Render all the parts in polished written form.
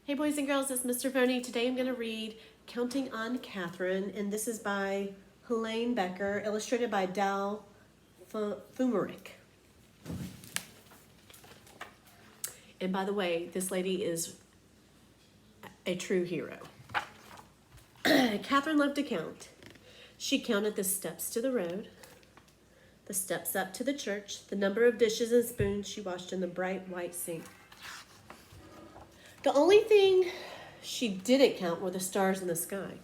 Hey boys and girls, it's Mr. Cervone. Today I'm going to read Counting on Kathrine, and this is by Helaine Becker, illustrated by Dal Fumerick. And by the way, this lady is a true hero. Kathrine loved to count. She counted the steps to the road, the steps up to the church, the number of dishes and spoons she washed in the bright white sink. The only thing she didn't count were the stars in the sky.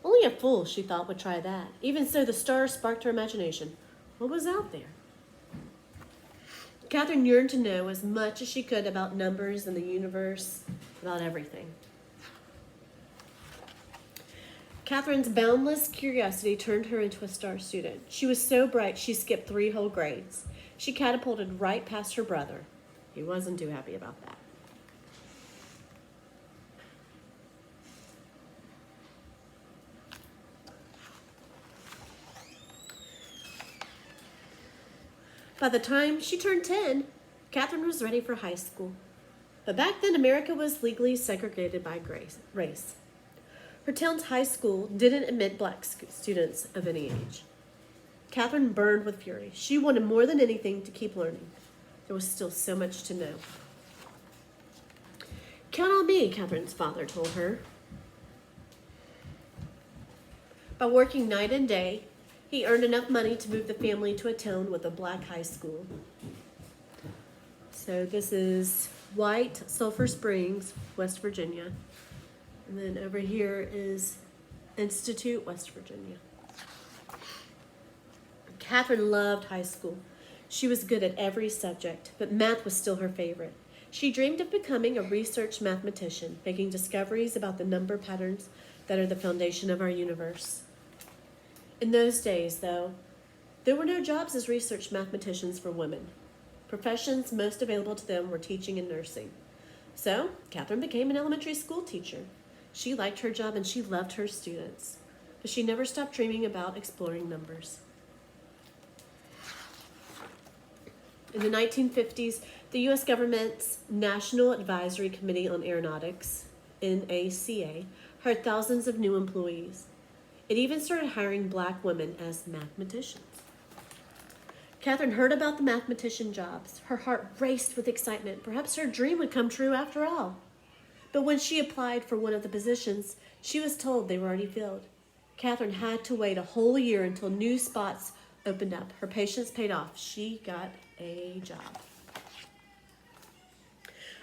Only a fool, she thought, would try that. Even so, the stars sparked her imagination. What was out there? Kathrine yearned to know as much as she could about numbers and the universe, about everything. Kathrine's boundless curiosity turned her into a star student. She was so bright she skipped 3 whole grades. She catapulted right past her brother. He wasn't too happy about that. By the time she turned 10, Kathrine was ready for high school. But back then, America was legally segregated by race. Her town's high school didn't admit black students of any age. Kathrine burned with fury. She wanted more than anything to keep learning. There was still so much to know. Count on me, Kathrine's father told her. By working night and day, he earned enough money to move the family to a town with a black high school. So this is White Sulphur Springs, West Virginia. And then over here is Institute, West Virginia. Kathrine loved high school. She was good at every subject, but math was still her favorite. She dreamed of becoming a research mathematician, making discoveries about the number patterns that are the foundation of our universe. In those days, though, there were no jobs as research mathematicians for women. Professions most available to them were teaching and nursing. So, Kathrine became an elementary school teacher. She liked her job and she loved her students, but she never stopped dreaming about exploring numbers. In the 1950s, the U.S. government's National Advisory Committee on Aeronautics, NACA, hired thousands of new employees. It even started hiring black women as mathematicians. Kathrine heard about the mathematician jobs. Her heart raced with excitement. Perhaps her dream would come true after all. But when she applied for one of the positions, she was told they were already filled. Kathrine had to wait a whole year until new spots opened up. Her patience paid off. She got a job.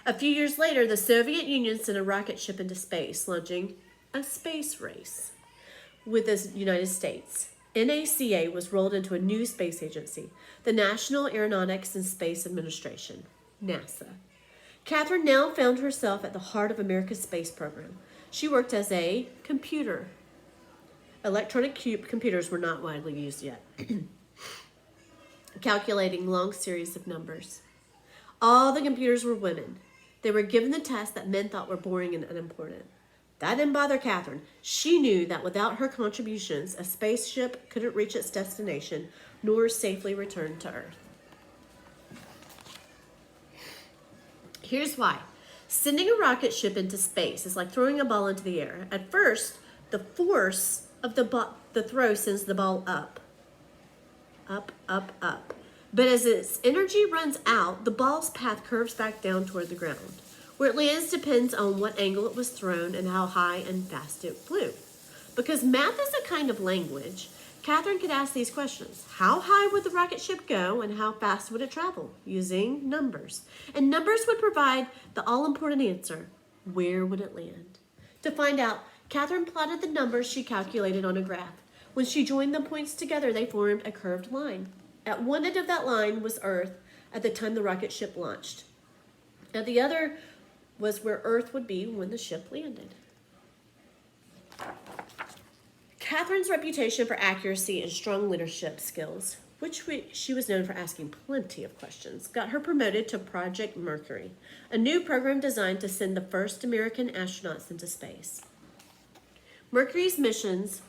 A few years later, the Soviet Union sent a rocket ship into space, launching a space race with the United States. NACA was rolled into a new space agency, the National Aeronautics and Space Administration, NASA. Kathrine now found herself at the heart of America's space program. She worked as a computer. Electronic computers were not widely used yet. Calculating long series of numbers. All the computers were women. They were given the tasks that men thought were boring and unimportant. That didn't bother Kathrine. She knew that without her contributions, a spaceship couldn't reach its destination, nor safely return to Earth. Here's why. Sending a rocket ship into space is like throwing a ball into the air. At first, the force of the throw sends the ball up. Up, up, up. But as its energy runs out, the ball's path curves back down toward the ground. Where it lands depends on what angle it was thrown and how high and fast it flew. Because math is a kind of language, Kathrine could ask these questions. How high would the rocket ship go and how fast would it travel? Using numbers. And numbers would provide the all-important answer. Where would it land? To find out, Kathrine plotted the numbers she calculated on a graph. When she joined the points together, they formed a curved line. At one end of that line was Earth at the time the rocket ship launched. At the other was where Earth would be when the ship landed. Kathrine's reputation for accuracy and strong leadership skills, which she was known for asking plenty of questions, got her promoted to Project Mercury, a new program designed to send the first American astronauts into space. Mercury's missions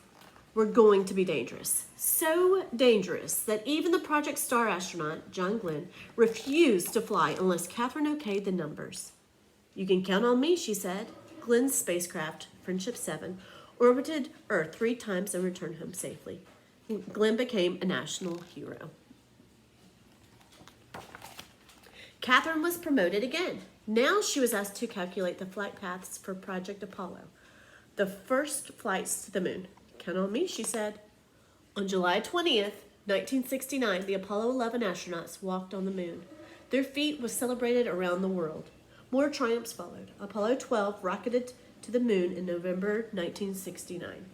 were going to be dangerous. So dangerous that even the Project Star astronaut, John Glenn, refused to fly unless Kathrine okayed the numbers. You can count on me, she said. Glenn's spacecraft, Friendship 7, orbited Earth 3 times and returned home safely. Glenn became a national hero. Kathrine was promoted again. Now she was asked to calculate the flight paths for Project Apollo, the first flights to the moon. Count on me, she said. On July 20th, 1969, the Apollo 11 astronauts walked on the moon. Their feat was celebrated around the world. More triumphs followed. Apollo 12 rocketed to the moon in November 1969.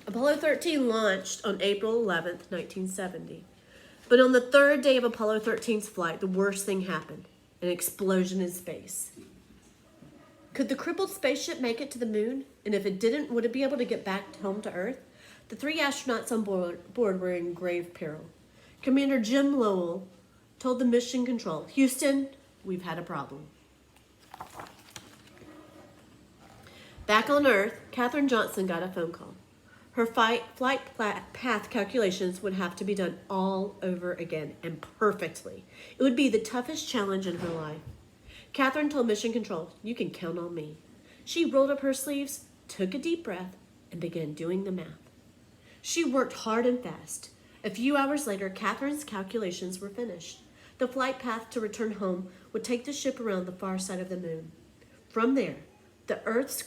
Apollo 13 launched on April 11th, 1970. But on the third day of Apollo 13's flight, the worst thing happened: an explosion in space. Could the crippled spaceship make it to the moon? And if it didn't, would it be able to get back home to Earth? The 3 astronauts on board were in grave peril. Commander Jim Lowell told the mission control, "Houston, we've had a problem." Back on Earth, Kathrine Johnson got a phone call. Her flight path calculations would have to be done all over again, and perfectly. It would be the toughest challenge in her life. Kathrine told Mission Control, "You can count on me." She rolled up her sleeves, took a deep breath, and began doing the math. She worked hard and fast. A few hours later, Kathrine's calculations were finished. The flight path to return home would take the ship around the far side of the moon. From there, the moon's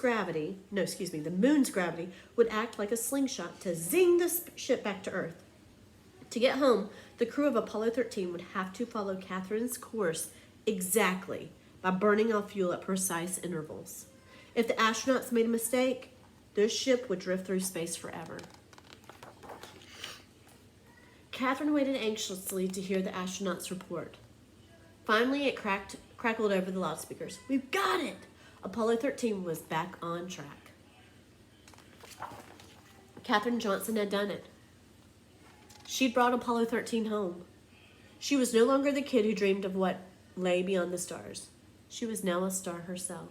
gravity would act like a slingshot to zing the ship back to Earth. To get home, the crew of Apollo 13 would have to follow Kathrine's course exactly by burning off fuel at precise intervals. If the astronauts made a mistake, their ship would drift through space forever. Kathrine waited anxiously to hear the astronauts' report. Finally, it crackled over the loudspeakers. "We've got it!" Apollo 13 was back on track. Kathrine Johnson had done it. She'd brought Apollo 13 home. She was no longer the kid who dreamed of what lay beyond the stars. She was now a star herself.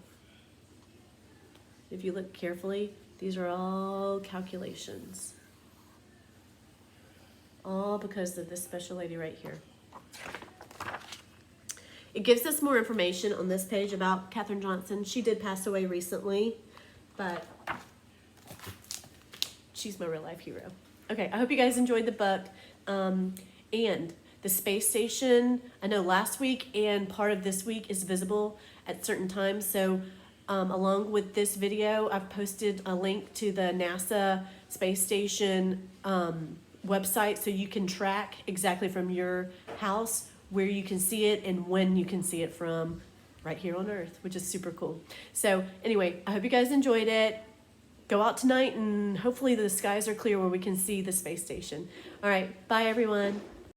If you look carefully, these are all calculations. All because of this special lady right here. It gives us more information on this page about Kathrine Johnson. She did pass away recently, but she's my real life hero. Okay, I hope you guys enjoyed the book. And the space station, I know last week and part of this week is visible at certain times. So along with this video, I've posted a link to the NASA space station website so you can track exactly from your house where you can see it and when you can see it from right here on Earth, which is super cool. So anyway, I hope you guys enjoyed it. Go out tonight and hopefully the skies are clear where we can see the space station. All right, bye everyone.